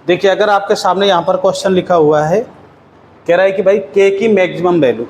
देखिए अगर आपके सामने यहाँ पर क्वेश्चन लिखा हुआ है, कह रहा है कि भाई k की मैक्सिमम वैल्यू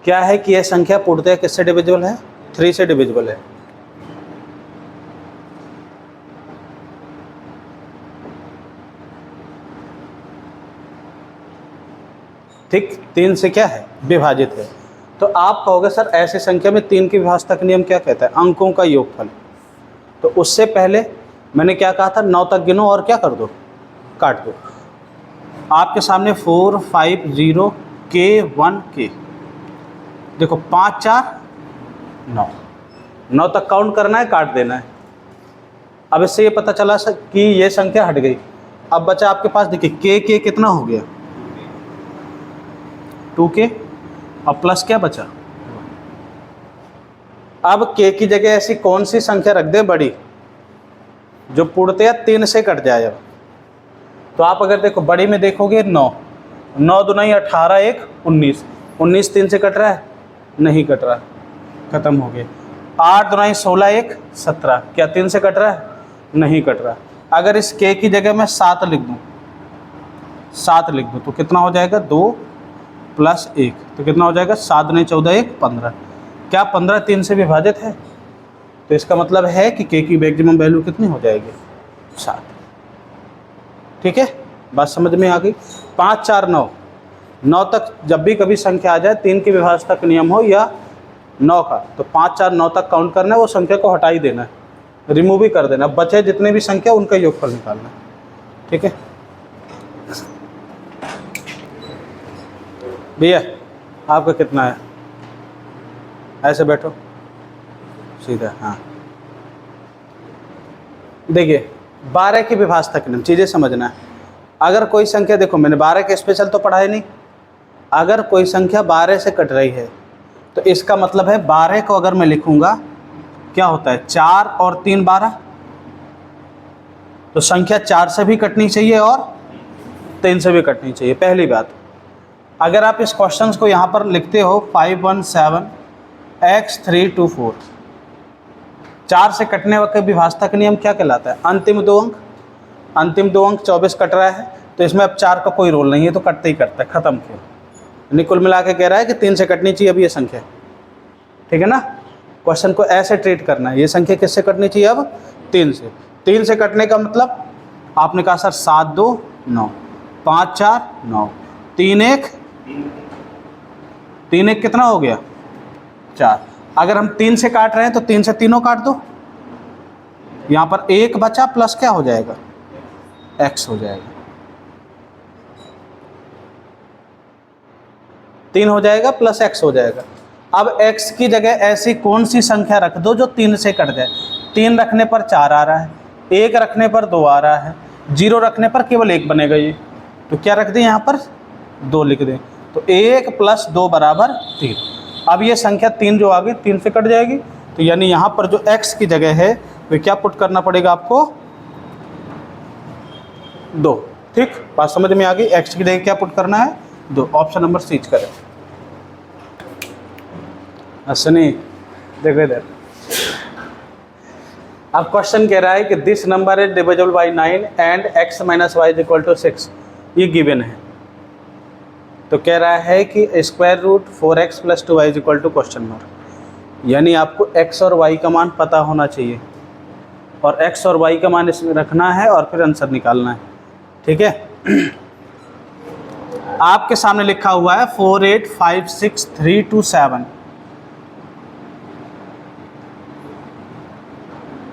क्या है कि यह संख्या पूर्णतः किससे डिविजिबल है, 3 से डिविजिबल है। ठीक, 3 से क्या है, विभाजित है। तो आप कहोगे सर ऐसी संख्या में 3 की विभाजता का नियम क्या कहता है, अंकों का योगफल। तो उससे पहले मैंने क्या कहा था, 9 तक गिनो और क्या कर दो, काट दो। आपके सामने 4 5 0 k 1 k, देखो 5 4 9, 9 तक काउंट करना है, काट देना है। अब इससे ये पता चला सर कि ये संख्या हट गई। अब बचा आपके पास, देखिए k कितना हो गया, 2k, और प्लस क्या बचा। अब k की जगह ऐसी कौन सी संख्या रख दे बड़ी जो पूर्णतया 3 से कट जाए। अब तो आप अगर देखो बड़ी में देखोगे 9, 9 दूनी 18, 1 19, 19 3 से कट रहा है, नहीं कट रहा, खत्म हो गए। 8 दूनी 16, 1 17, क्या 3 से कट रहा है, नहीं कट रहा। अगर इस k की जगह मैं 7 लिख दूं, 7 लिख दूं तो कितना हो जाएगा, 2 + 1, तो कितना हो जाएगा, 7 दूनी 14, 1 15। क्या 15 3 से विभाजित है, तो इसका मतलब है कि k की मैक्सिमम वैल्यू कितनी हो जाएगी, 7। ठीक है, बात समझ में आ गई। 5 4 9, 9 तक जब भी कभी संख्या आ जाए 3 की विभाजता का नियम हो या 9 का, तो 5 4 9 तक काउंट करना है, वो संख्या को हटा ही देना है, रिमूव ही कर देना, बचे जितने भी संख्या उनका योगफल निकालना है। ठीक है भैया, आपका कितना है, ऐसे बैठो सीधा। हाँ देखिए 12 की विभाजता के नियम, चीज़ें समझना है। अगर कोई संख्या, देखो मैंने 12 के स्पेशल तो पढ़ा ही नहीं, अगर कोई संख्या 12 से कट रही है तो इसका मतलब है 12 को अगर मैं लिखूंगा क्या होता है, 4 और 3 12, तो संख्या 4 से भी कटनी चाहिए और 3 से भी कटनी चाहिए। पहली बात, अगर आप इस क्वेश्चन को यहाँ पर लिखते हो 5 1 7 x 3 2 4, 4 से कटने वक्त विभाजता का नियम क्या कहलाता है, अंतिम दो अंक। अंतिम दो अंक 24 कट रहा है, तो इसमें अब 4 का कोई रोल नहीं है, तो कटते ही कटता है, खत्म किया। यानी कुल मिला के कह रहा है कि 3 से कटनी चाहिए अब ये संख्या। ठीक है ना, क्वेश्चन को ऐसे ट्रीट करना है, ये संख्या किससे कटनी चाहिए, अब 3 से। 3 से कटने का मतलब आपने कहा सर 7 2 9, 5 4 9, 3 1 कितना हो गया, 4। अगर हम 3 से काट रहे हैं तो 3 से तीनों काट दो, यहाँ पर 1 बचा प्लस क्या हो जाएगा, x हो जाएगा, 3 हो जाएगा प्लस x हो जाएगा। अब x की जगह ऐसी कौन सी संख्या रख दो जो 3 से कट जाए। 3 रखने पर 4 आ रहा है, 1 रखने पर 2 आ रहा है, 0 रखने पर केवल 1 बनेगा ये, तो क्या रख दें यहाँ पर, 2 लिख दें, तो 1 + 2 = 3। अब ये संख्या 3 जो आ गई 3 से कट जाएगी, तो यानी यहाँ पर जो x की जगह है वे क्या पुट करना पड़ेगा आपको, 2। ठीक, बात समझ में आ गई। x की जगह क्या पुट करना है, 2। ऑप्शन नंबर सी करें। सुनिए देखो इधर, अब क्वेश्चन कह रहा है कि this number is divisible by 9 and x - y = 6, ये गिवन है। तो कह रहा है कि √4x + 2y = यानी आपको x और y का मान पता होना चाहिए, और x और y का मान इसमें रखना है और फिर आंसर निकालना है। ठीक है, आपके सामने लिखा हुआ है 4 8 5 6 3 2 7,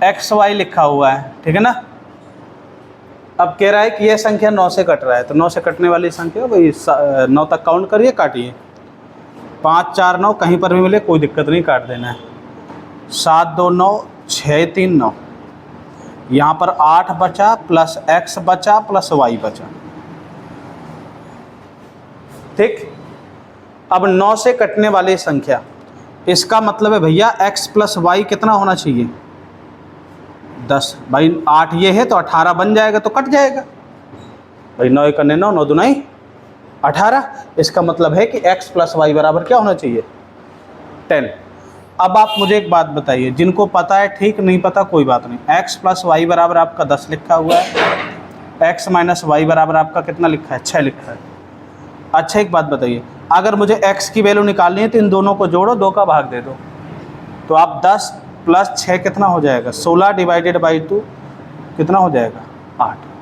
XY लिखा हुआ है। ठीक है ना, अब कह रहा है कि यह संख्या 9 से कट रहा है, तो 9 से कटने वाली संख्या वही 9 तक काउंट करिए, काटिए। 5 4 9 कहीं पर भी मिले कोई दिक्कत नहीं, काट देना है। 7 2 9 6 3 9, यहाँ पर 8 बचा प्लस x बचा प्लस y बचा। ठीक, अब 9 से कटने वाली संख्या, इसका मतलब है भैया x + y कितना होना चाहिए, 10। भाई 8 ये है तो 18 बन जाएगा, तो कट जाएगा भाई, 9 × 9 9 दूनी 18। इसका मतलब है कि x + y बराबर क्या होना चाहिए, 10। अब आप मुझे एक बात बताइए, जिनको पता है ठीक, नहीं पता कोई बात नहीं, x + y बराबर आपका 10 लिखा हुआ है, x माइनस वाई बराबर आपका कितना लिखा है, 6 लिखा है। अच्छा एक बात बताइए, अगर मुझे x की वैल्यू निकालनी है तो इन दोनों को जोड़ो, 2 का भाग दे दो, तो आप 10 प्लस 6 कितना हो जाएगा, 16 डिवाइडेड बाई 2 कितना हो जाएगा, 8।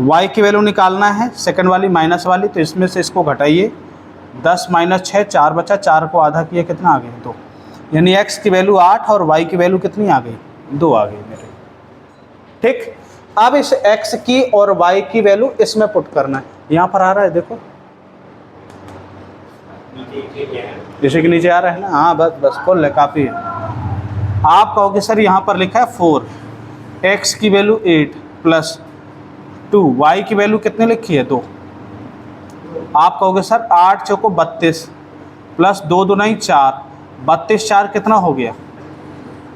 y की वैल्यू निकालना है सेकंड वाली माइनस वाली, तो इसमें से इसको घटाइए, 10 माइनस 6 4 बचा, 4 को आधा किया कितना आ गया, 2। यानी x की वैल्यू 8 और y की वैल्यू कितनी आ गई, 2 आ गई मेरे। ठीक, अब इस x की और y की वैल्यू इसमें पुट करना है। यहाँ पर आ रहा है देखो, इसी के नीचे आ रहा है ना, हाँ बस बस फुल है, काफ़ी है। आप कहोगे सर यहाँ पर लिखा है 4, x की वैल्यू 8 प्लस 2, y की वैल्यू कितने लिखी है, 2। आप कहोगे सर 8 चौको 32 प्लस 2 दूनी 4, 32 4 कितना हो गया,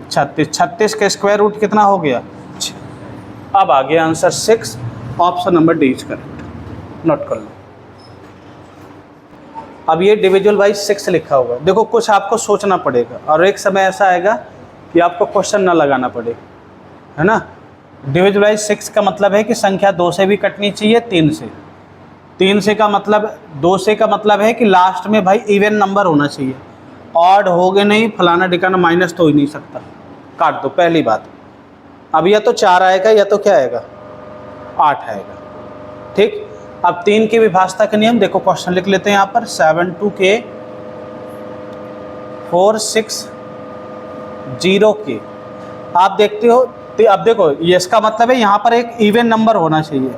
36, 36 का स्क्वायर रूट कितना हो गया, 6। अब आ गया answer 6, option number D is correct, note कर लो। अब ये डिविजुअल वाइज 6 लिखा हुआ है, देखो कुछ आपको सोचना पड़ेगा और एक समय ऐसा आएगा कि आपको क्वेश्चन ना लगाना पड़े, है ना। डिविजुअल वाइज 6 का मतलब है कि संख्या 2 से भी कटनी चाहिए, 3 से, 3 से का मतलब 2 से का मतलब है कि लास्ट में भाई इवन नंबर होना चाहिए, ऑड हो गए नहीं, फलाना ढिकाना माइनस तो हो ही नहीं सकता, काट दो पहली बात। अब या तो 4 आएगा या तो क्या आएगा, 8 आएगा। ठीक, अब 3 की विभाजता का नियम देखो, क्वेश्चन लिख लेते हैं यहाँ पर, 7 2 के 4 6 0 के। आप देखते हो, अब देखो ये इसका मतलब है यहाँ पर एक इवन नंबर होना चाहिए,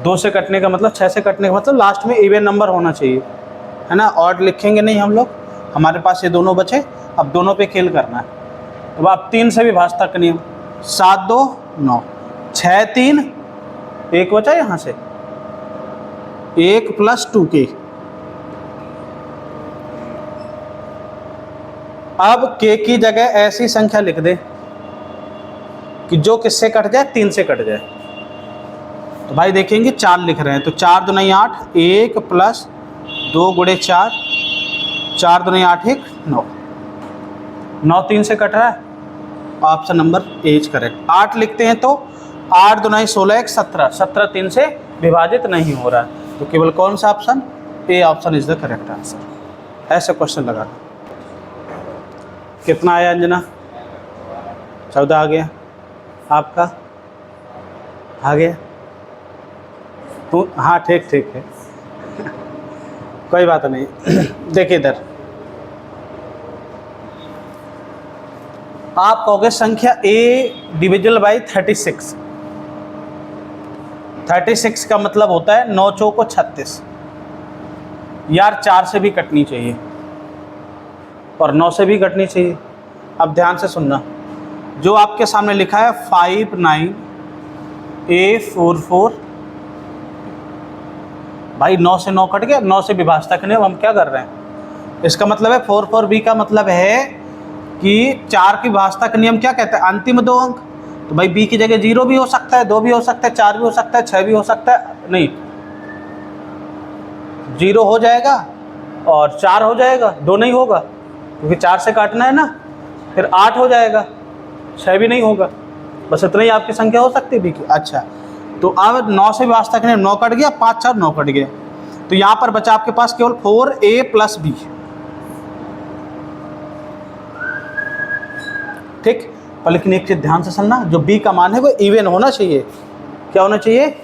2 से कटने का मतलब, 6 से कटने का मतलब लास्ट में इवन नंबर होना चाहिए, है ना। ऑड लिखेंगे नहीं हम लोग, हमारे पास ये दोनों बचे, अब दोनों पे खेल करना है। अब आप 3 से विभाजता का नियम, 7 2 9, 6 3 1 बचा यहाँ से, 1 प्लस 2 के। अब के की जगह ऐसी संख्या लिख दे कि जो किससे कट जाए, 3 से कट जाए। तो भाई देखेंगे 4 लिख रहे हैं, तो 4 दूनी 8, 1 प्लस 2 गुणे 4, 4 दूनी 8 1 9, 9 3 से कट रहा है, option number A is correct. 8 लिखते हैं तो 8 दूनी 16 1 17, 17 3 से विभाजित नहीं हो रहा है, तो केवल कौन सा option, A option is the correct answer. ऐसे क्वेश्चन लगाना। कितना आया अंजना, 14 आ गया, आपका आ गया, तो हाँ ठीक ठीक है कोई बात नहीं। देखिए इधर आप कहोगे संख्या ए डिविजिबल बाई 36, 36 का मतलब होता है 9 चौको 36। यार 4 से भी कटनी चाहिए और 9 से भी कटनी चाहिए। अब ध्यान से सुनना, जो आपके सामने लिखा है 5 9 A44, भाई 9 से 9 कट गया, 9 से विभाजता के नियम हम क्या कर रहे हैं, इसका मतलब है 4 4 B का मतलब है कि 4 की विभाजता का नियम क्या कहता है, अंतिम 2 अंक। तो भाई B की जगह 0 भी हो सकता है, 2 भी हो सकता है, 4 भी हो सकता है, 6 भी हो सकता है, नहीं 0 हो जाएगा और 4 हो जाएगा, 2 नहीं होगा क्योंकि 4 से काटना है ना, फिर 8 हो जाएगा, 6 भी नहीं होगा, बस इतना ही आपकी संख्या हो सकती है B की। अच्छा, तो अब 9 से विभाजता के नियम, 9 कट गया, 5 4 9 कट गया, तो यहाँ पर बचा आपके पास केवल 4A प्लस B। ठीक, पर लेकिन एक चीज ध्यान से सुनना, जो B का मान है वो इवन होना चाहिए। क्या होना चाहिए,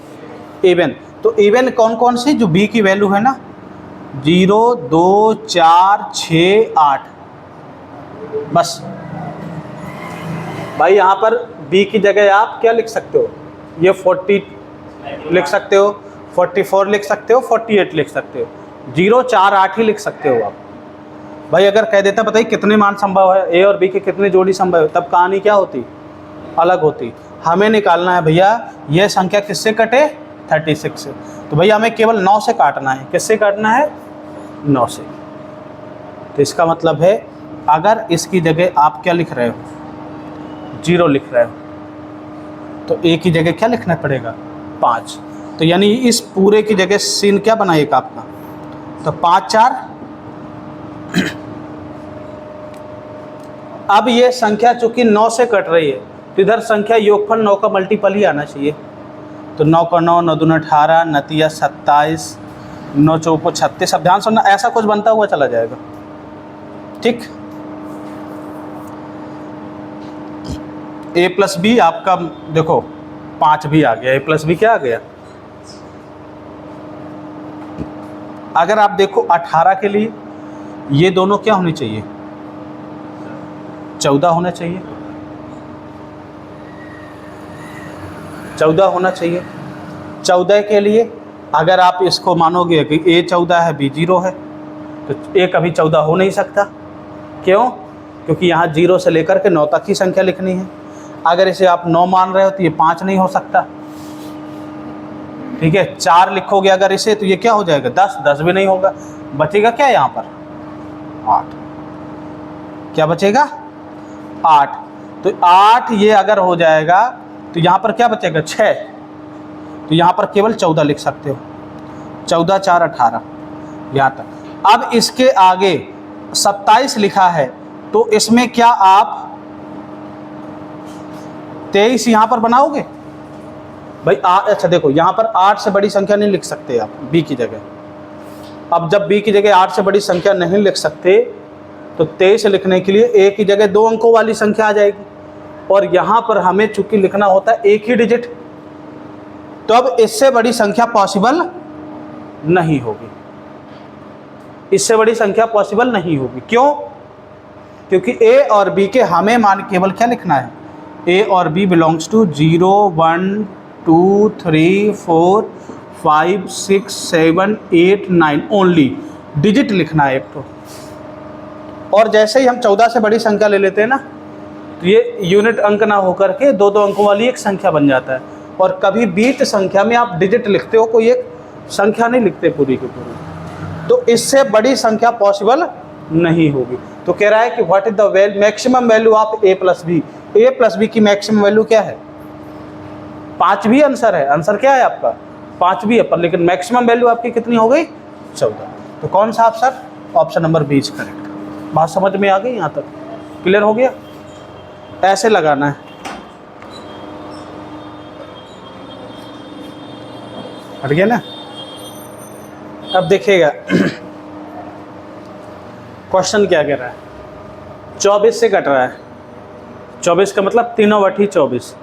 इवन। तो इवन कौन कौन सी, जो B की वैल्यू है ना, 0 2 4 6 8, बस भाई यहाँ पर B की जगह आप क्या लिख सकते हो, ये 40 लिख सकते हो, 44 लिख सकते हो, 48 लिख सकते हो, 0 4 8 ही लिख सकते हो आप। भाई अगर कह देता बताइए कितने मान संभव है, ए और बी की कितनी जोड़ी संभव है, तब कहानी क्या होती, अलग होती। हमें निकालना है भैया यह संख्या किससे कटे, 36 से। तो भैया हमें केवल 9 से काटना है, किससे काटना है, 9 से। तो इसका मतलब है अगर इसकी जगह आप क्या लिख रहे हो, 0 लिख रहे हो, तो ए की जगह क्या लिखना पड़ेगा, 5। तो यानी इस पूरे की जगह सीन क्या बनाएगा आपका, तो 5 4। अब ये संख्या चूंकि 9 से कट रही है, तो इधर संख्या योगफल 9 का मल्टीपल ही आना चाहिए। तो 9 का 9, 9 दूना 18, 9 तिया 27, 9 चौको 36। अब ध्यान सुनना, ऐसा कुछ बनता हुआ चला जाएगा। ठीक, a प्लस बी आपका देखो 5 भी आ गया, a प्लस बी क्या आ गया। अगर आप देखो 18 के लिए ये दोनों क्या होने चाहिए, 14 होना चाहिए, 14 होना चाहिए। 14 के लिए अगर आप इसको मानोगे कि a 14 है b 0 है, तो a कभी 14 हो नहीं सकता। क्यों? क्योंकि यहाँ 0 से लेकर के 9 तक की संख्या लिखनी है। अगर इसे आप 9 मान रहे हो तो ये 5 नहीं हो सकता। ठीक है, 4 लिखोगे अगर इसे तो ये क्या हो जाएगा, 10, 10 भी नहीं होगा। बचेगा क्या यहाँ पर, 8। क्या बचेगा, 8। तो 8 ये अगर हो जाएगा तो यहाँ पर क्या बचेगा, 6। तो यहाँ पर केवल 14 लिख सकते हो। 14 4 18 यहाँ तक। अब इसके आगे 27 लिखा है, तो इसमें क्या आप 23 यहाँ पर बनाओगे भाई। अच्छा देखो, यहाँ पर 8 से बड़ी संख्या नहीं लिख सकते आप b की जगह। अब जब b की जगह 8 से बड़ी संख्या नहीं लिख सकते, तो 23 लिखने के लिए a की जगह 2 अंकों वाली संख्या आ जाएगी, और यहाँ पर हमें चूंकि लिखना होता है एक ही डिजिट, तो अब इससे बड़ी संख्या पॉसिबल नहीं होगी। इससे बड़ी संख्या पॉसिबल नहीं होगी। क्यों? क्योंकि a और b के हमें मान केवल क्या लिखना है, a और b belongs to 0 1 2 3 4 5 6 7 8 9 only digit लिखना है एक तो। और जैसे ही हम 14 से बड़ी संख्या ले लेते हैं ना, तो ये यूनिट अंक ना होकर के 2-2 अंकों वाली एक संख्या बन जाता है। और कभी बीट संख्या में आप डिजिट लिखते हो, कोई एक संख्या नहीं लिखते पूरी की पूरी। तो इससे बड़ी संख्या पॉसिबल नहीं होगी। तो कह रहा है कि what is the maximum value of a plus B. a plus B की मैक्सिमम वैल्यू क्या है, 5 भी आंसर है। आंसर क्या है आपका, 5 भी है, पर लेकिन मैक्सिमम वैल्यू आपकी कितनी हो गई, 14। तो कौन सा option, option number B is correct. बात समझ में आ गई, यहाँ तक क्लियर हो गया। ऐसे लगाना है, हट गया ना। अब देखिएगा क्वेश्चन क्या कह रहा है, 24 से कट रहा है। 24 का मतलब 3/24।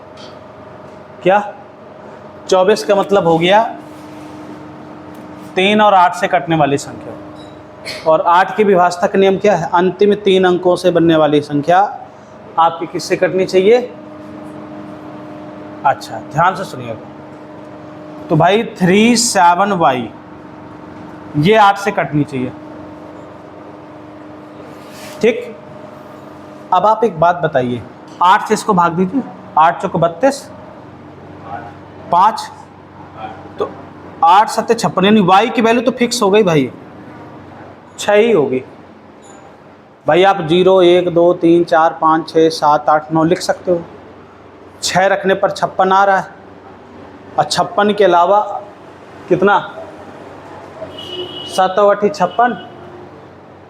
क्या 24 का मतलब हो गया 3 और 8 से कटने वाली संख्या। और 8 की विभाजता का नियम क्या है, अंतिम 3 अंकों से बनने वाली संख्या आपकी किससे कटनी चाहिए। अच्छा ध्यान से सुनिएगा, तो भाई 3 7y ये 8 से कटनी चाहिए। ठीक, अब आप एक बात बताइए, 8 से इसको भाग दीजिए, 8 चौको 32, 5, तो 8 7 56, यानी y की वैल्यू तो फिक्स हो गई भाई, 6 ही होगी भाई। आप 0 1 2 3 4 5 6 7 8 9 लिख सकते हो। 6 रखने पर 56 आ रहा है, और 56 के अलावा कितना, 7 8 56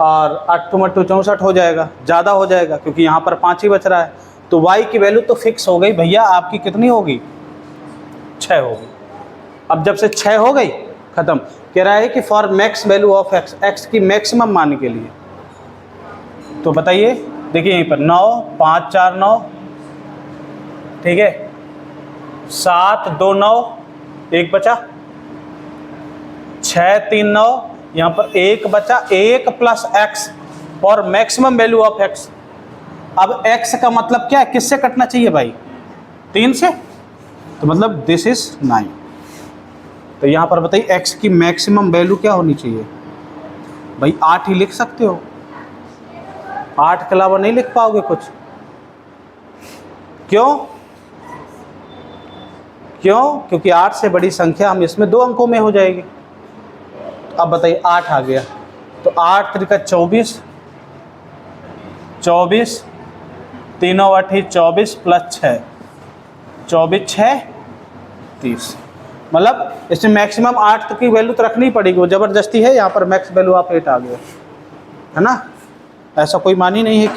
और 8 8 64 हो जाएगा, ज़्यादा हो जाएगा क्योंकि यहाँ पर 5 ही बच रहा है। तो y की वैल्यू तो फिक्स हो गई भैया, आपकी कितनी होगी, 6 होगी। अब जब से 6 हो गई ख़त्म। कह रहा है कि for max value of x, x की मैक्सिमम मान के लिए, तो बताइए, देखिए यहीं पर 9 5 4 9, ठीक है, 7 2 9 1 बचा, 6 3 9, यहाँ पर 1 बचा, 1 प्लस x और मैक्सिमम वैल्यू ऑफ x। अब x का मतलब क्या है, किससे कटना चाहिए भाई, 3 से, तो मतलब दिस इज 9। तो यहाँ पर बताइए x की मैक्सिमम वैल्यू क्या होनी चाहिए भाई, 8 ही लिख सकते हो, 8 के अलावा नहीं लिख पाओगे कुछ। क्यों? क्यों? क्योंकि 8 से बड़ी संख्या हम इसमें 2 अंकों में हो जाएगी। अब बताइए 8 आ गया, तो 8 3 का 24, 24 3 8 24 प्लस 6, 24 6 30। मतलब इसमें मैक्सिमम 8 तक की वैल्यू तो रखनी पड़ेगी, वो ज़बरदस्ती है। यहाँ पर मैक्स वैल्यू ऑफ 8 आ गया है ना, ऐसा कोई मानी नहीं है।